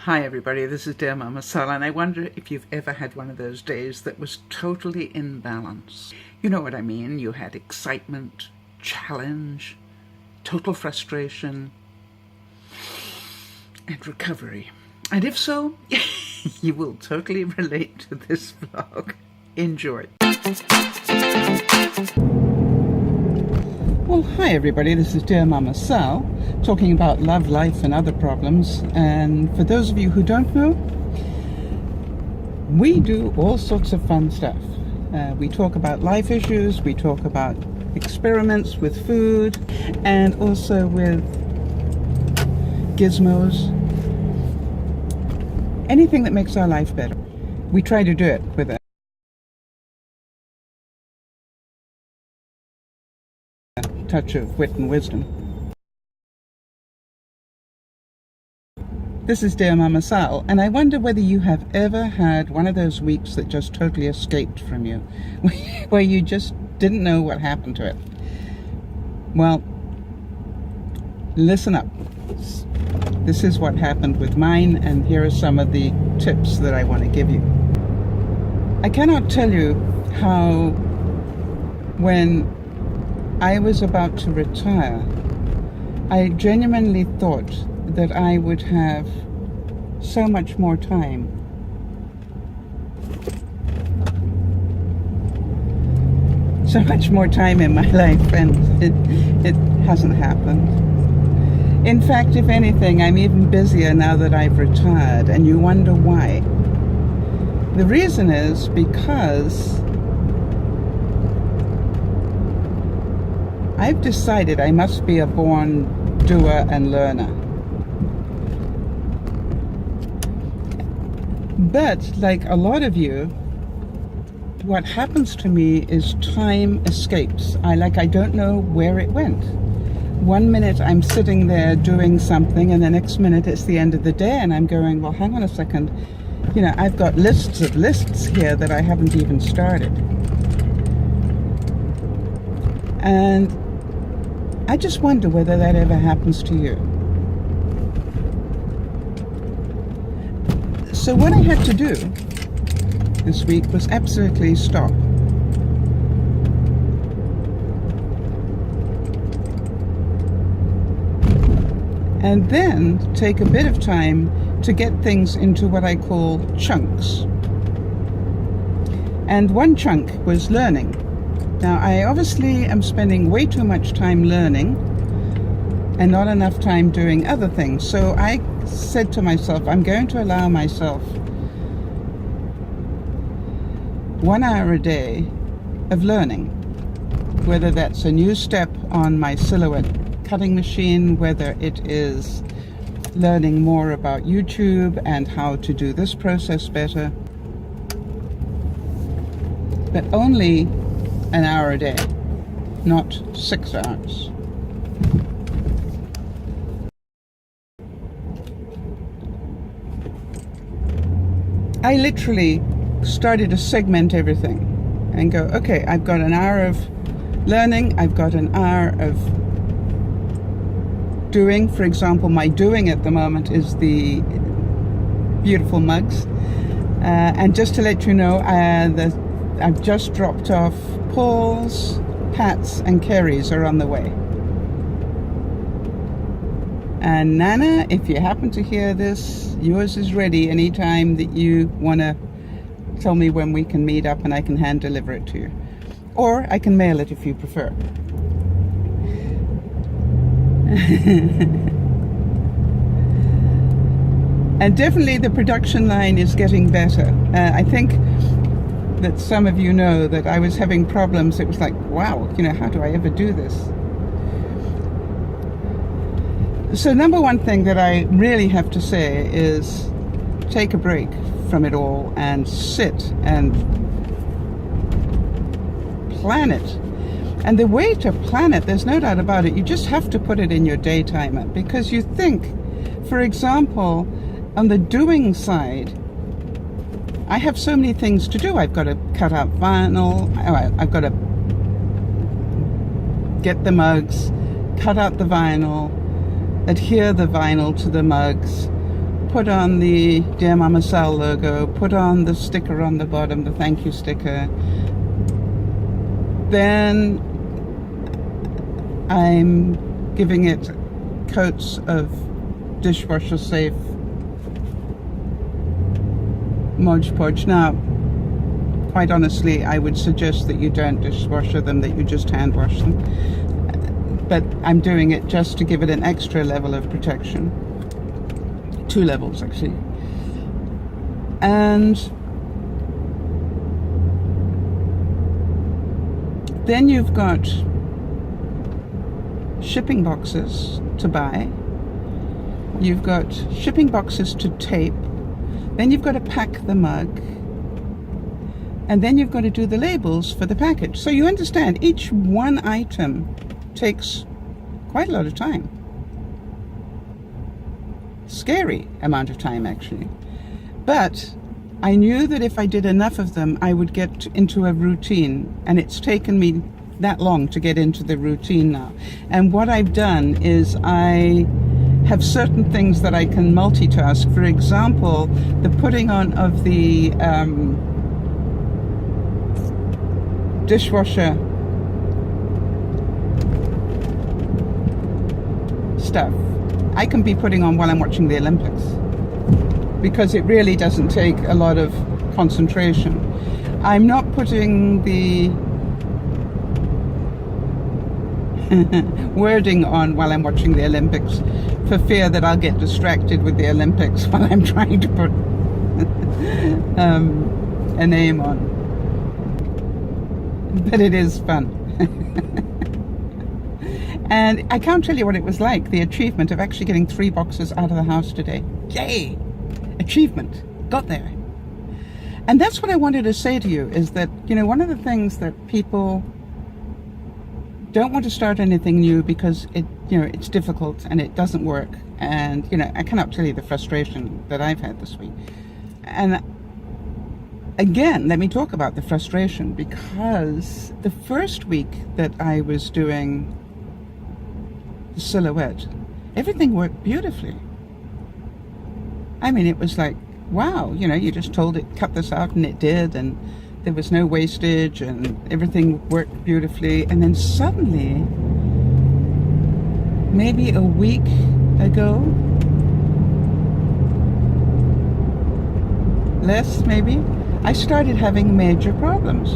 Hi everybody, this is DearMamaSal, and I wonder if you've ever had one of those days that was totally in balance. You know what I mean? You had excitement, challenge, total frustration, and recovery. And if so, you will totally relate to this vlog. Enjoy. Well, hi everybody, this is DearMamaSal, talking about love, life and other problems. And for those of you who don't know, we do all sorts of fun stuff. We talk about life issues, we talk about experiments with food, and also with gizmos. Anything that makes our life better. We try to do it with a touch of wit and wisdom. This is DearMamaSal, and I wonder whether you have ever had one of those weeks that just totally escaped from you, where you just didn't know what happened to it. Well, listen up. This is what happened with mine, and here are some of the tips that I want to give you. I cannot tell you how, when I was about to retire, I genuinely thought that I would have so much more time. So much more time in my life, and it hasn't happened. In fact, if anything, I'm even busier now that I've retired, and you wonder why. The reason is because I've decided I must be a born doer and learner. But like a lot of you, what happens to me is time escapes. I don't know where it went. One minute I'm sitting there doing something, and the next minute it's the end of the day, and I'm going, well, hang on a second. You know, I've got lists of lists here that I haven't even started. And I just wonder whether that ever happens to you. So what I had to do this week was absolutely stop. And then take a bit of time to get things into what I call chunks. And one chunk was learning. Now, I obviously am spending way too much time learning and not enough time doing other things. So I said to myself, I'm going to allow myself 1 hour a day of learning, whether that's a new step on my silhouette cutting machine, whether it is learning more about YouTube and how to do this process better, but only an hour a day, not 6 hours. I literally started to segment everything and go, okay, I've got an hour of learning, I've got an hour of doing. For example, my doing at the moment is the beautiful mugs. And just to let you know, I've just dropped off Paul's, Pat's and Kerry's are on the way. And Nana, if you happen to hear this, yours is ready anytime that you want to tell me when we can meet up, and I can hand deliver it to you. Or I can mail it if you prefer. And definitely the production line is getting better. I think that some of you know that I was having problems. It was like, wow, you know, how do I ever do this? So number one thing that I really have to say is take a break from it all and sit and plan it. And the way to plan it, there's no doubt about it, you just have to put it in your day timer, because you think, for example, on the doing side, I have so many things to do. I've got to cut out vinyl, I've got to get the mugs, cut out the vinyl, adhere the vinyl to the mugs, put on the DearMamaSal logo, put on the sticker on the bottom, the thank you sticker. Then I'm giving it coats of dishwasher safe Mod Podge. Now, quite honestly, I would suggest that you don't dishwasher them, that you just hand wash them. But I'm doing it just to give it an extra level of protection. 2 levels, actually. And then you've got shipping boxes to buy. You've got shipping boxes to tape. Then you've got to pack the mug. And then you've got to do the labels for the package. So you understand, each one item takes quite a lot of time. Scary amount of time, actually. But I knew that if I did enough of them, I would get into a routine. And it's taken me that long to get into the routine now. And what I've done is I have certain things that I can multitask. For example, the putting on of the dishwasher stuff I can be putting on while I'm watching the Olympics, because it really doesn't take a lot of concentration. I'm not putting the wording on while I'm watching the Olympics for fear that I'll get distracted with the Olympics while I'm trying to put a name on. But it is fun. And I can't tell you what it was like, the achievement of actually getting 3 boxes out of the house today. Yay! Achievement. Got there. And that's what I wanted to say to you, is that, you know, one of the things that people don't want to start anything new because it's difficult and it doesn't work. And, I cannot tell you the frustration that I've had this week. And again, let me talk about the frustration, because the first week that I was doing the silhouette, everything worked beautifully. I mean, it was like, wow, you just told it, cut this out, and it did, and there was no wastage, and everything worked beautifully. And then suddenly, maybe a week ago, less maybe, I started having major problems.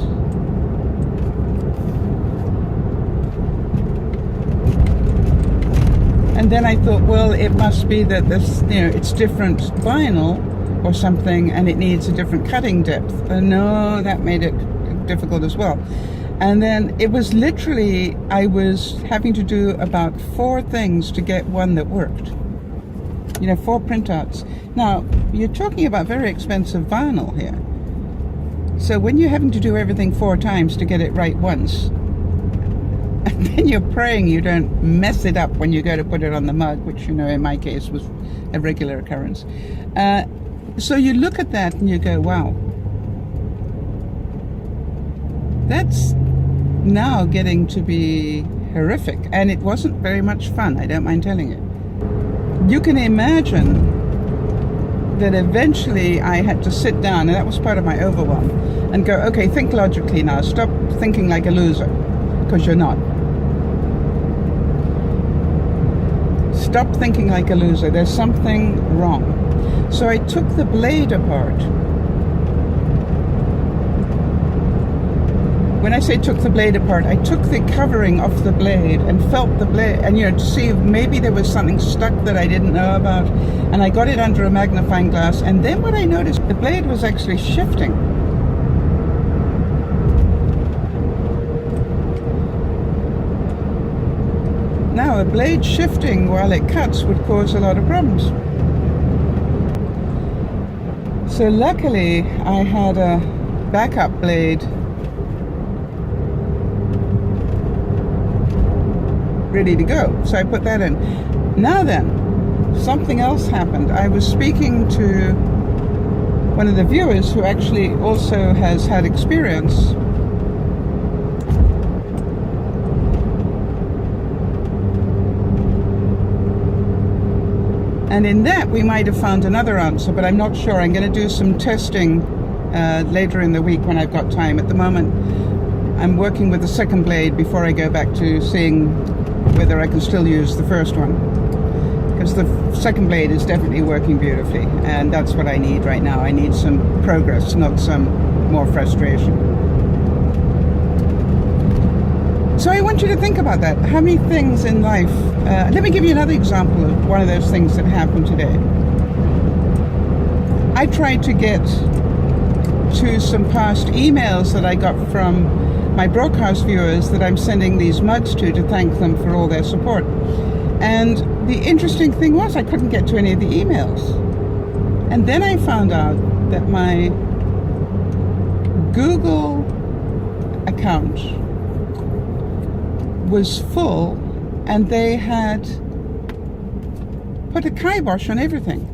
And then I thought, well, it must be that this, it's different vinyl or something, and it needs a different cutting depth. No, that made it difficult as well. And then it was literally, I was having to do about 4 things to get one that worked. 4 printouts. Now, you're talking about very expensive vinyl here. So when you're having to do everything 4 times to get it right once, and then you're praying you don't mess it up when you go to put it on the mug, which, in my case was a regular occurrence. So you look at that and you go, wow, that's now getting to be horrific. And it wasn't very much fun, I don't mind telling you. You can imagine that eventually I had to sit down, and that was part of my overwhelm, and go, okay, think logically now. Stop thinking like a loser, because you're not. Stop thinking like a loser. There's something wrong. So I took the blade apart. When I say took the blade apart, I took the covering off the blade and felt the blade, and to see if maybe there was something stuck that I didn't know about. And I got it under a magnifying glass, and then what I noticed, the blade was actually shifting. Now, a blade shifting while it cuts would cause a lot of problems. So luckily, I had a backup blade ready to go. So I put that in. Now then, something else happened. I was speaking to one of the viewers who actually also has had experience. And in that, we might have found another answer, but I'm not sure. I'm going to do some testing later in the week when I've got time. At the moment, I'm working with the second blade before I go back to seeing whether I can still use the first one. Because the second blade is definitely working beautifully, and that's what I need right now. I need some progress, not some more frustration. So I want you to think about that. How many things in life... let me give you another example of one of those things that happened today. I tried to get to some past emails that I got from my broadcast viewers that I'm sending these mugs to thank them for all their support. And the interesting thing was I couldn't get to any of the emails. And then I found out that my Google account was full, and they had put a kibosh on everything.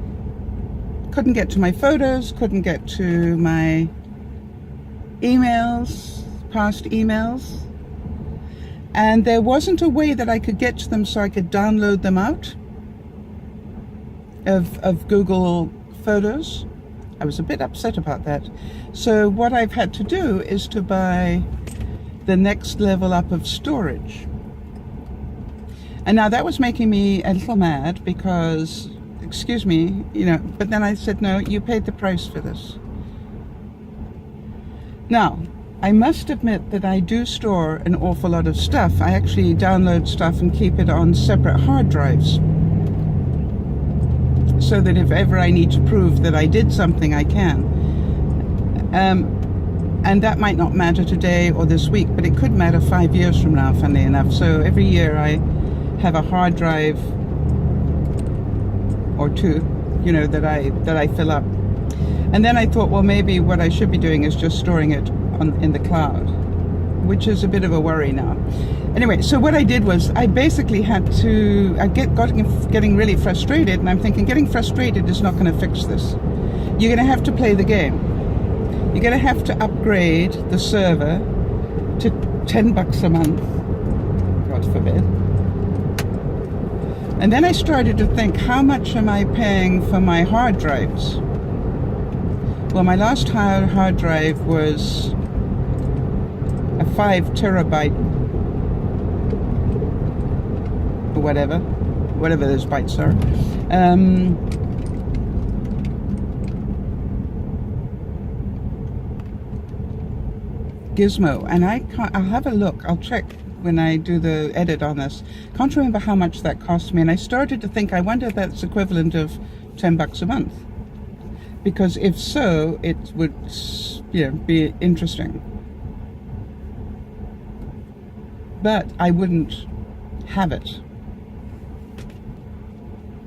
Couldn't get to my photos, couldn't get to my emails, past emails. And there wasn't a way that I could get to them so I could download them out of Google Photos. I was a bit upset about that. So what I've had to do is to buy the next level up of storage. And now that was making me a little mad because, excuse me, you know, but then I said, no, you paid the price for this. Now, I must admit that I do store an awful lot of stuff. I actually download stuff and keep it on separate hard drives, so that if ever I need to prove that I did something, I can. And that might not matter today or this week, but it could matter 5 years from now, funnily enough. So every year I have a hard drive or two, you know, that I fill up. And then I thought, well, maybe what I should be doing is just storing it in the cloud, which is a bit of a worry now. Anyway, so what I did was I basically had to, getting really frustrated, and I'm thinking getting frustrated is not going to fix this. You're going to have to play the game. You're going to have to upgrade the server to $10 a month, God forbid. And then I started to think, how much am I paying for my hard drives? Well, my last hard drive was a 5 terabyte, or whatever those bytes are. Gizmo, and I'll have a look, I'll check when I do the edit on this. Can't remember how much that cost me, and I started to think, I wonder if that's equivalent of $10 a month. Because if so, it would, you know, be interesting. But I wouldn't have it.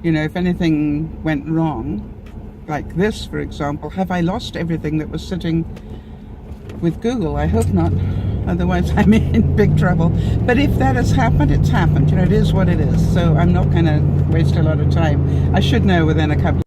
You know, if anything went wrong, like this, for example, have I lost everything that was sitting with Google? I hope not. Otherwise, I'm in big trouble. But if that has happened, it's happened. You know, it is what it is. So I'm not going to waste a lot of time. I should know within a couple of